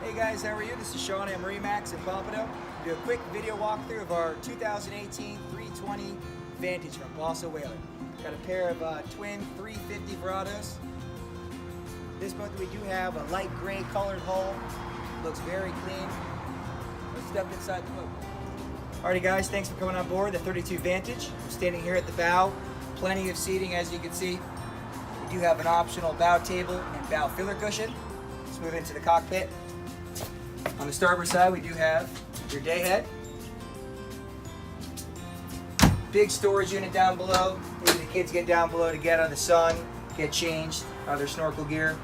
Hey guys, how are you? This is Sean at MarineMax in Pompano. Do a quick video walkthrough of our 2018 320 Vantage from Balsa Whaler. Got a pair of twin 350 Verados. This boat we do have a light gray colored hull. Looks very clean. Let's step inside the boat. Alrighty guys, thanks for coming on board the 32 Vantage. I'm standing here at the bow. Plenty of seating as you can see. We do have an optional bow table and bow filler cushion. Let's move into the cockpit. On the starboard side, we do have your day head. Big storage unit down below. Maybe the kids get down below to get out of the sun, get changed, out of their snorkel gear.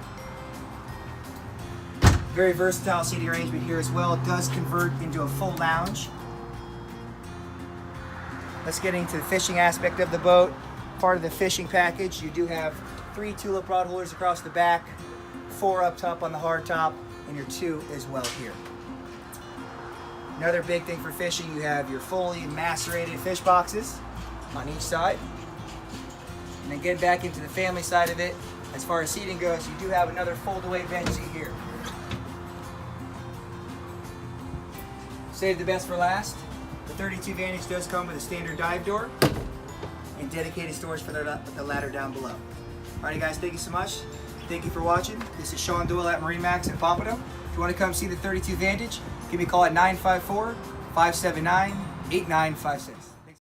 Very versatile seating arrangement here as well. It does convert into a full lounge. Let's get into the fishing aspect of the boat. Part of the fishing package, you do have 3 tulip rod holders across the back, 4 up top on the hard top, and your 2 as well here. Another big thing for fishing, you have your fully macerated fish boxes on each side. And then getting back into the family side of it, as far as seating goes, you do have another fold-away bench seat here. Save the best for last. The 32 Vantage does come with a standard dive door and dedicated storage for the ladder down below. Alrighty guys, thank you so much. Thank you for watching. This is Sean Doyle at MarineMax in Pompano. If you want to come see the 32 Vantage, give me a call at 954-579-8956.